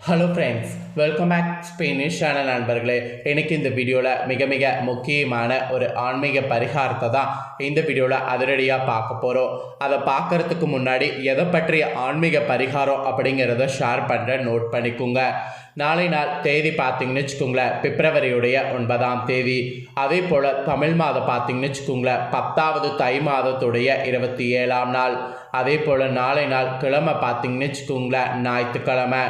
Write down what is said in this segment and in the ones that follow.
Hello friends, welcome back Spanish channel நண்பர்களே. எனக்கு இந்த வீடியோவில் மிக முக்கியமான ஒரு ஆன்மீக பரிகாரத்தை தான் இந்த வீடியோவில் அதிரடியாக பார்க்க போகிறோம். அதை பார்க்குறதுக்கு முன்னாடி எதை பற்றிய ஆன்மீக பரிகாரம் அப்படிங்கிறத ஷேர் பண்ணுற நோட் பண்ணிக்கோங்க. நாளை நாள் தேதி பார்த்திங்கன்னு வச்சுக்கோங்களேன், பிப்ரவரியுடைய 9ஆம் தேதி. அதே போல் தமிழ் மாதம் பார்த்திங்கன்னு வச்சுக்கோங்களேன், 10வது தை மாதத்துடைய 27ஆம் நாள். அதே போல் நாளை நாள் கிழமை பார்த்திங்கன்னு வச்சுக்கோங்களேன், ஞாயிற்றுக்கிழமை.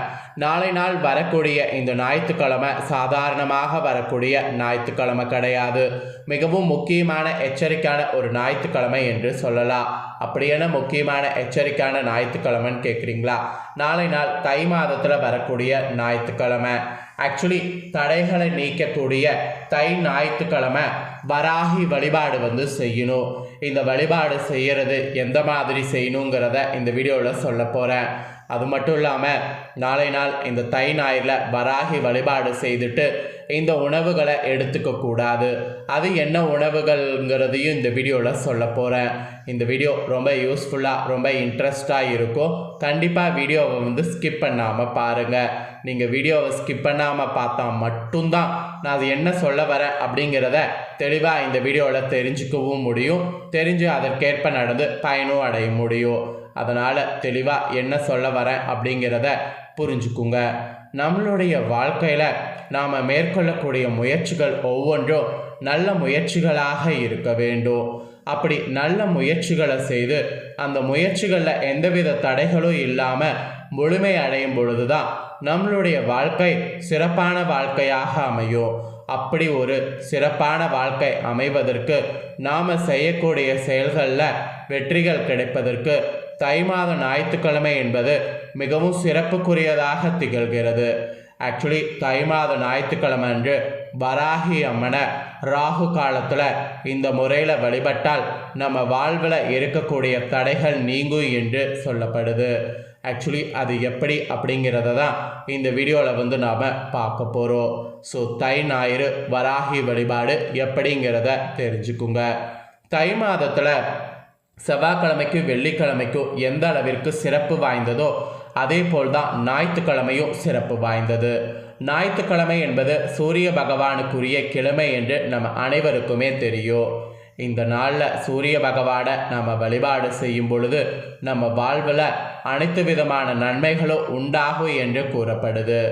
நாளை நாள் வரக்கூடிய இந்த ஞாயிற்றுக்கிழமை சாதாரணமாக வரக்கூடிய ஞாயிற்றுக்கிழமை கிடையாது. மிகவும் முக்கியமான எச்சரிக்கையான ஒரு ஞாயிற்றுக்கிழமை என்று சொல்லலாம். அப்படியான முக்கியமான எச்சரிக்கையான ஞாயிற்றுக்கிழமைன்னு கேட்குறீங்களா? நாளை நாள் தை மாதத்தில் வரக்கூடிய ஞாயிற்றுக்கிழமை. ஆக்சுவலி தடைகளை நீக்கக்கூடிய தை ஞாயிற்றுக்கிழமை வராகி வழிபாடு செய்யணும். இந்த வழிபாடு செய்கிறது எந்த மாதிரி செய்யணுங்கிறத இந்த வீடியோவில் சொல்ல போகிறேன். அது மட்டும் இல்லாமல் நாளை நாள் இந்த தை ஞாயிறில் வராகி வழிபாடு செய்துட்டு இந்த உணவுகளை எடுத்துக்கக்கூடாது. அது என்ன உணவுகள்ங்கிறதையும் இந்த வீடியோவில் சொல்ல போகிறேன். இந்த வீடியோ ரொம்ப யூஸ்ஃபுல்லாக ரொம்ப இன்ட்ரெஸ்டாக இருக்கும். கண்டிப்பாக வீடியோவை ஸ்கிப் பண்ணாமல் பாருங்கள். நீங்கள் வீடியோவை ஸ்கிப் பண்ணாமல் பார்த்தா மட்டும்தான் நான் அது என்ன சொல்ல வரேன் அப்படிங்கிறத தெளிவாக இந்த வீடியோவில் தெரிஞ்சுக்கவும் முடியும். தெரிஞ்சு அதற்கேற்ப நடந்து பயனும் அடைய முடியும். அதனால் தெளிவாக என்ன சொல்ல வரேன் அப்படிங்கிறத புரிஞ்சுக்குங்க. நம்மளுடைய வாழ்க்கையில் நாம் மேற்கொள்ளக்கூடிய முயற்சிகள் ஒவ்வொன்றும் நல்ல முயற்சிகளாக இருக்க வேண்டும். அப்படி நல்ல முயற்சிகளை செய்து அந்த முயற்சிகளில் எந்தவித தடைகளும் இல்லாமல் முழுமை அடையும் பொழுது தான் நம்மளுடைய வாழ்க்கை சிறப்பான வாழ்க்கையாக அமையும். அப்படி ஒரு சிறப்பான வாழ்க்கை அமைவதற்கு நாம் செய்யக்கூடிய செயல்களில் வெற்றிகள் கிடைப்பதற்கு தை மாத ஞாயிற்றுக்கிழமை என்பது மிகவும் சிறப்புக்குரியதாக திகழ்கிறது. ஆக்சுவலி தை மாத ஞாயிற்றுக்கிழமை அன்று வராகி அம்மனை ராகு காலத்தில் இந்த முறையில் வழிபட்டால் நம்ம வாழ்வில் இருக்கக்கூடிய தடைகள் நீங்கும் என்று சொல்லப்படுது. ஆக்சுவலி அது எப்படி அப்படிங்கிறத தான் இந்த வீடியோவில் நாம் பார்க்க போகிறோம். ஸோ தை ஞாயிறு வராகி வழிபாடு எப்படிங்கிறத தெரிஞ்சுக்குங்க. தை மாதத்தில் செவ்வாய்க்கிழமைக்கும் வெள்ளிக்கிழமைக்கும் எந்த அளவிற்கு சிறப்பு வாய்ந்ததோ அதே போல் தான் ஞாயிற்றுக்கிழமையும் சிறப்பு வாய்ந்தது. ஞாயிற்றுக்கிழமை என்பது சூரிய பகவானுக்குரிய கிழமை என்று நம்ம அனைவருக்குமே தெரியும். இந்த நாளில் சூரிய பகவானை நம்ம வழிபாடு செய்யும் பொழுது நம்ம வாழ்வில் அனைத்து விதமான நன்மைகளும் உண்டாகும் என்று கூறப்படுது.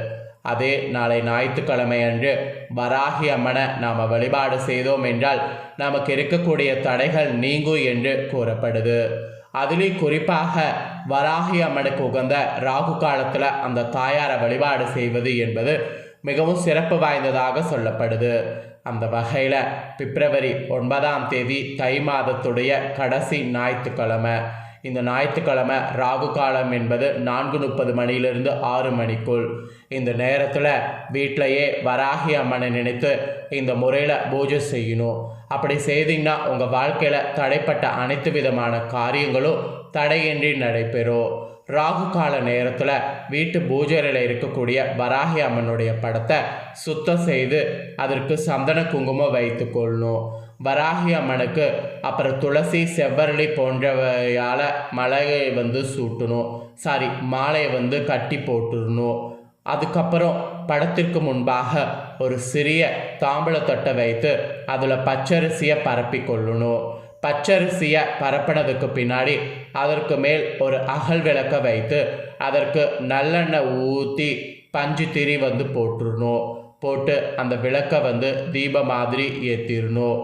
அதே நாளை ஞாயிற்றுக்கிழமை அன்று வராகி அம்மனை நாம் வழிபாடு செய்தோம் என்றால் நமக்கு இருக்கக்கூடிய தடைகள் நீங்கும் என்று கூறப்படுது. அதிலே குறிப்பாக வராகி அம்மனுக்கு உகந்த ராகு காலத்தில் அந்த தாயாரை வழிபாடு செய்வது என்பது மிகவும் சிறப்பு வாய்ந்ததாக சொல்லப்படுது. அந்த வகையில் பிப்ரவரி 9ஆம் தேதி தை மாதத்துடைய கடைசி ஞாயிற்றுக்கிழமை. இந்த ஞாயிற்றுக்கிழமை ராகு காலம் என்பது 4:30 மணியிலிருந்து 6 மணிக்குள். இந்த நேரத்தில் வீட்டிலையே வராகி அம்மனை நினைத்து இந்த முறையில் பூஜை செய்யணும். அப்படி செய்தீங்கன்னா உங்கள் வாழ்க்கையில் தடைப்பட்ட அனைத்து விதமான காரியங்களும் தடையின்றி நடைபெறும். ராகு கால நேரத்தில் வீட்டு பூஜையில் இருக்கக்கூடிய வராகி அம்மனுடைய படத்தை சுத்தம் செய்து அதற்கு சந்தன குங்குமம் வைத்து கொள்ளணும். வராகி அம்மனுக்கு அப்புறம் துளசி செவ்வரளி போன்றவையால் மலையை சூட்டணும். மாலையை கட்டி போட்டுடணும். அதுக்கப்புறம் படத்திற்கு முன்பாக ஒரு சிறிய தாம்பூலத்தொட்டை வைத்து அதில் பச்சரிசியை பரப்பி கொள்ளணும். பச்சரிசியை பரப்பினதுக்கு பின்னாடி அதற்கு மேல் ஒரு அகல் விளக்கை வைத்து அதற்கு நல்லெண்ணெய் ஊற்றி பஞ்சு திரி போட்டுடணும். போட்டு அந்த விளக்கை தீப மாதிரி ஏற்றிடணும்.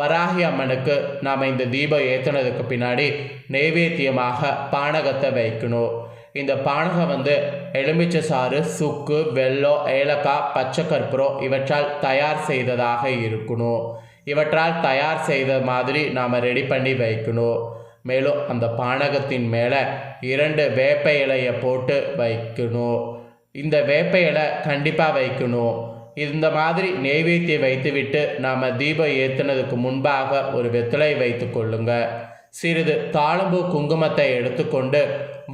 வராகி அம்மனுக்கு நாம் இந்த தீபம் ஏற்றினதுக்கு பின்னாடி நைவேத்தியமாக பானகத்தை வைக்கணும். இந்த பானகம் எலுமிச்சை சாறு, சுக்கு, வெல்லம், ஏலக்காய், பச்சை கற்பூரம் இவற்றால் தயார் செய்ததாக இருக்கணும். இவற்றால் தயார் செய்த மாதிரி நாம் ரெடி பண்ணி வைக்கணும். மேலும் அந்த பானகத்தின் மேலே 2 வேப்ப இலையை போட்டு வைக்கணும். இந்த வேப்ப இலை கண்டிப்பாக வைக்கணும். இந்த மாதிரி நெய்வேத்தியம் வைத்துவிட்டு நாம் தீபம் ஏற்றினதுக்கு முன்பாக ஒரு வெத்தலை வைத்து கொள்ளுங்க. சிறிது தாழம்பூ குங்குமத்தை எடுத்துக்கொண்டு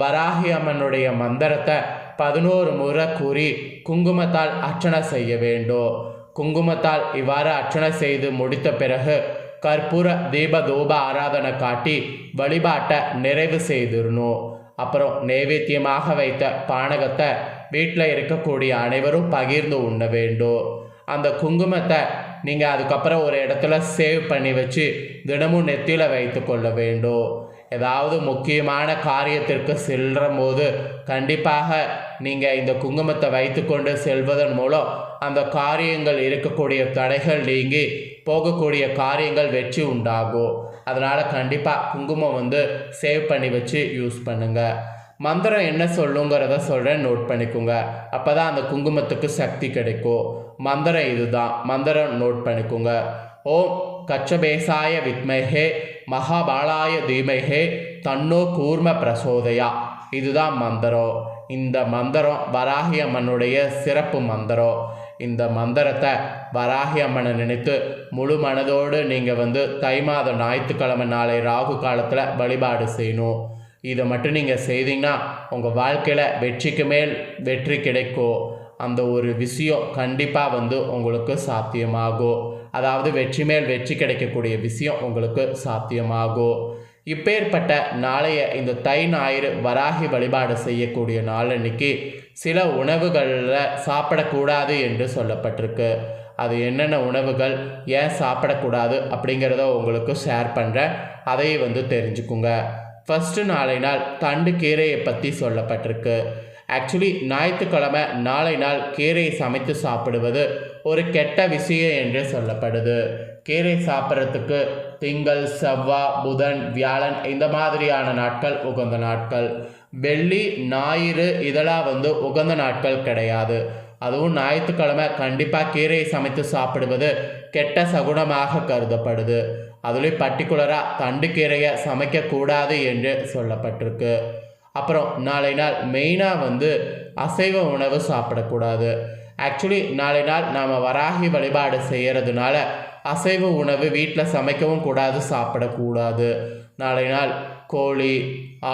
வராகி அம்மனுடைய மந்திரத்தை 11 முறை கூறி குங்குமத்தால் அர்ச்சனை செய்ய வேண்டும். குங்குமத்தால் இவ்வாறு அர்ச்சனை செய்து முடித்த பிறகு கற்பூர தீப தூப ஆராதனை காட்டி வழிபாட்டை நிறைவு செய்திடணும். அப்புறம் நைவேத்தியமாக வைத்த பானகத்தை வீட்டில் இருக்கக்கூடிய அனைவரும் பகிர்ந்து உண்ண வேண்டும். அந்த குங்குமத்தை நீங்கள் அதுக்கப்புறம் ஒரு இடத்துல சேவ் பண்ணி வச்சு தினமும் நெத்தியில் வைத்து கொள்ள வேண்டும். ஏதாவது முக்கியமான காரியத்திற்கு செல்கிற போது கண்டிப்பாக நீங்கள் இந்த குங்குமத்தை வைத்து கொண்டு செல்வதன் மூலம் அந்த காரியங்கள் இருக்கக்கூடிய தடைகள் நீங்கி போகக்கூடிய காரியங்கள் வெற்றி உண்டாகும். அதனால் கண்டிப்பாக குங்குமம் சேவ் பண்ணி வச்சு யூஸ் பண்ணுங்கள். மந்திரம் என்ன சொல்லுங்கிறத சொல்கிறேன், நோட் பண்ணிக்கோங்க. அப்போ தான் அந்த குங்குமத்துக்கு சக்தி கிடைக்கும். மந்திரம் இதுதான். மந்திரம் நோட் பண்ணிக்கோங்க. ஓம் கச்சபேசாய வித்மஹே மகாபாலாய தீமஹே தன்னோ கூர்ம பிரசோதயா. இதுதான் மந்திரம். இந்த மந்திரம் வராகி அம்மனுடைய சிறப்பு மந்திரம். இந்த மந்திரத்தை வராகி அம்மனை நினைத்து முழு மனதோடு நீங்கள் தை மாத ஞாயிற்றுக்கிழமை நாளை ராகு காலத்தில் வழிபாடு செய்யணும். இதை மட்டும் நீங்கள் செய்தீங்கன்னா உங்கள் வாழ்க்கையில் வெற்றிக்கு மேல் வெற்றி கிடைக்கும். அந்த ஒரு விஷயம் கண்டிப்பாக உங்களுக்கு சாத்தியமாகும். அதாவது வெற்றி மேல் வெற்றி கிடைக்கக்கூடிய விஷயம் உங்களுக்கு சாத்தியமாகும். இப்பேற்பட்ட நாளைய இந்த தை ஞாயிறு வராகி வழிபாடு செய்யக்கூடிய நாளன்னைக்கு சில உணவுகளில் சாப்பிடக்கூடாது என்று சொல்லப்பட்டிருக்கு. அது என்னென்ன உணவுகள், ஏன் சாப்பிடக்கூடாது அப்படிங்கிறத உங்களுக்கு ஷேர் பண்ணுறேன். அதையே தெரிஞ்சுக்குங்க. ஃபஸ்ட்டு நாளை நாள் தண்டு கீரையை பற்றி சொல்லப்பட்டிருக்கு. ஆக்சுவலி ஞாயிற்றுக்கிழமை நாளை நாள் கீரையை சமைத்து சாப்பிடுவது ஒரு கெட்ட விஷயம் என்று சொல்லப்படுது. கீரை சாப்பிட்றதுக்கு திங்கள், செவ்வாய், புதன், வியாழன் இந்த மாதிரியான நாட்கள் உகந்த நாட்கள். வெள்ளி, ஞாயிறு இதெல்லாம் உகந்த நாட்கள் கிடையாது. அதுவும் ஞாயிற்றுக்கிழமை கண்டிப்பாக கீரையை சமைத்து சாப்பிடுவது கெட்ட சகுனமாக கருதப்படுது. அதுலேயும் பர்டிகுலராக தண்டு கீரையை சமைக்கக்கூடாது என்று சொல்லப்பட்டிருக்கு. அப்புறம் நாளை நாள் மெயினாக அசைவ உணவு சாப்பிடக்கூடாது. ஆக்சுவலி நாளை நாள் நாம் வராகி வழிபாடு செய்கிறதுனால அசைவ உணவு வீட்டில் சமைக்கவும் கூடாது, சாப்பிடக்கூடாது. நாளை நாள் கோழி,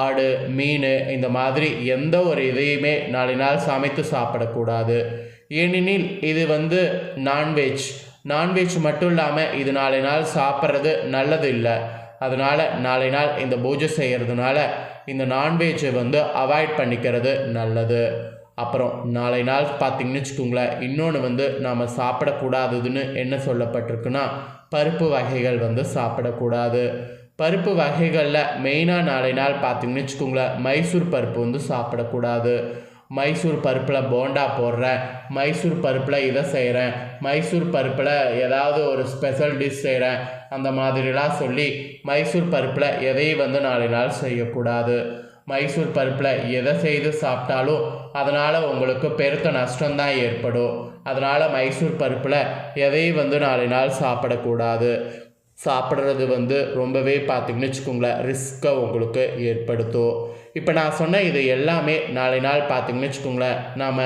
ஆடு, மீன் இந்த மாதிரி எந்த ஒரு இதையுமே நாளை நாள் சமைத்து சாப்பிடக்கூடாது. ஏனெனில் இது நான்வெஜ் மட்டும் இல்லாமல் இது நாளை நாள் சாப்பிட்றது நல்லது இல்லை. அதனால் நாளை நாள் இந்த பூஜை செய்கிறதுனால இந்த நான்வெஜ்ஜை அவாய்ட் பண்ணிக்கிறது நல்லது. அப்புறம் நாளை நாள் பார்த்திங்கன்னு வச்சுக்கோங்களேன், இன்னொன்று நாம் சாப்பிடக்கூடாதுன்னு என்ன சொல்லப்பட்டிருக்குன்னா பருப்பு வகைகள் சாப்பிடக்கூடாது. பருப்பு வகைகளில் மெயினாக நாளை நாள் பார்த்திங்கன்னு வச்சுக்கோங்களேன், மைசூர் பருப்பு சாப்பிடக்கூடாது. மைசூர் பருப்பில் போண்டா போடுறேன், மைசூர் பருப்பில் இதை செய்கிறேன், மைசூர் பருப்பில் ஏதாவது ஒரு ஸ்பெஷல் டிஷ் செய்கிறேன், அந்த மாதிரிலாம் சொல்லி மைசூர் பருப்பில் எதையும் நாளை நாள் செய்யக்கூடாது. மைசூர் பருப்பில் எதை செய்து சாப்பிட்டாலும் அதனால் உங்களுக்கு பெருத்த நஷ்டம்தான் ஏற்படும். அதனால் மைசூர் பருப்பில் எதையும் நாளை நாள் சாப்பிடக்கூடாது. சாப்பிட்றது ரொம்பவே பார்த்திங்கன்னு வச்சுக்கோங்களேன் ரிஸ்க்கை உங்களுக்கு ஏற்படுத்தும். இப்போ நான் சொன்ன இது எல்லாமே நாளை நாள் பார்த்திங்கன்னு வச்சுக்கோங்களேன் நாம்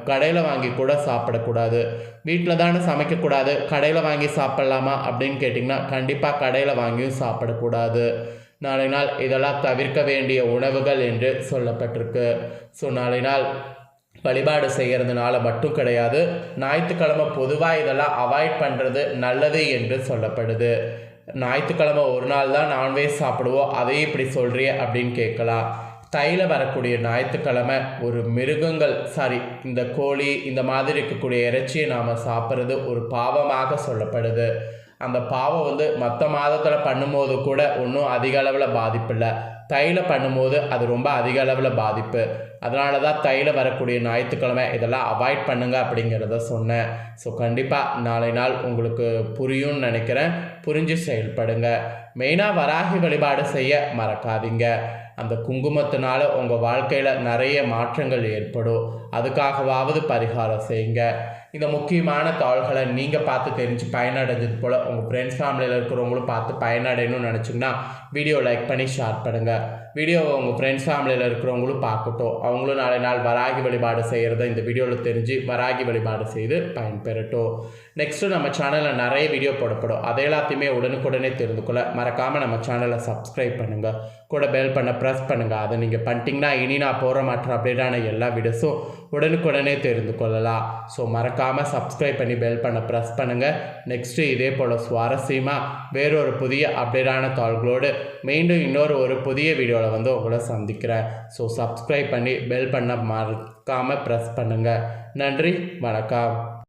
கடையில் வாங்கி கூட சாப்பிடக்கூடாது. வீட்டில் தானே சமைக்கக்கூடாது, கடையில் வாங்கி சாப்பிட்லாமா அப்படின்னு கேட்டிங்கன்னா கண்டிப்பாக கடையில் வாங்கியும் சாப்பிடக்கூடாது. நாளை நாள் இதெல்லாம் தவிர்க்க வேண்டிய உணவுகள் என்று சொல்லப்பட்டிருக்கு. ஸோ நாளை நாள் வழிபாடு செய்கிறதுனால மட்டும் கிடையாது, ஞாயிற்றுக்கிழமை பொதுவாக இதெல்லாம் அவாய்ட் பண்ணுறது நல்லது என்று சொல்லப்படுது. ஞாயிற்றுக்கிழமை ஒரு நாள் தான் நான்வெஜ் சாப்பிடுவோம், அதையும் இப்படி சொல்கிறிய அப்படின்னு கேட்கலாம். தையில் வரக்கூடிய ஞாயிற்றுக்கிழமை ஒரு இந்த கோழி இந்த மாதிரி இருக்கக்கூடிய இறைச்சியை நாம் சாப்பிட்றது ஒரு பாவமாக சொல்லப்படுது. அந்த பாவம் மற்ற மாதத்தில் பண்ணும்போது கூட ஒன்றும் அதிக அளவில் பாதிப்பு இல்லை. தையில் பண்ணும்போது அது ரொம்ப அதிக அளவில் பாதிப்பு. அதனால தான் தையில் வரக்கூடிய ஞாயிற்றுக்கிழமை இதெல்லாம் அவாய்ட் பண்ணுங்க அப்படிங்கிறத சொன்னேன். ஸோ கண்டிப்பாக நாளை நாள் உங்களுக்கு புரியும்னு நினைக்கிறேன். புரிஞ்சு செயல்படுங்க. மெயினாக வராகி வழிபாடு செய்ய மறக்காதீங்க. அந்த குங்குமத்தினால உங்கள் வாழ்க்கையில் நிறைய மாற்றங்கள் ஏற்படும். அதுக்காகவாவது பரிகாரம் செய்யுங்க. இந்த முக்கியமான தாள்களை நீங்கள் பார்த்து தெரிஞ்சு பயனடைஞ்சது போல் உங்கள் ஃப்ரெண்ட்ஸ் ஃபேமிலியில் இருக்கிறவங்களும் பார்த்து பயனடையணும்னு நினச்சிங்கன்னா வீடியோ லைக் பண்ணி ஷேர் பண்ணுங்கள். வீடியோவை உங்கள் ஃப்ரெண்ட்ஸ் ஃபேமிலியில் இருக்கிறவங்களும் பார்க்கட்டும். அவங்களும் நாளை நாள் வராகி வழிபாடு செய்கிறத இந்த வீடியோவில் தெரிஞ்சு வராகி வழிபாடு செய்து பயன்பெறட்டும். நெக்ஸ்ட்டு நம்ம சேனலில் நிறைய வீடியோ போடப்படும். அதை எல்லாத்தையுமே உடனுக்குடனே தெரிந்து கொள்ள மறக்காமல் நம்ம சேனலை சப்ஸ்கிரைப் பண்ணுங்கள். கூட பெல் பண்ண ப்ரெஸ் பண்ணுங்கள். அதை நீங்கள் பண்ணிட்டீங்கன்னா இனி நான் போகிற மற்ற அப்டேட்டான எல்லா வீடியோஸும் உடனுக்குடனே தெரிந்து கொள்ளலாம். ஸோ மறக்காமல் சப்ஸ்கிரைப் பண்ணி பெல் பண்ண ப்ரெஸ் பண்ணுங்கள். நெக்ஸ்ட்டு இதே போல் சுவாரஸ்யமாக வேறொரு புதிய அப்டேட்டான தாள்களோடு மீண்டும் இன்னொரு புதிய வீடியோவில் உங்களை சந்திக்கிறேன். ஸோ சப்ஸ்கிரைப் பண்ணி பெல் பண்ண மறக்காமல் ப்ரெஸ் பண்ணுங்கள். நன்றி, வணக்கம்.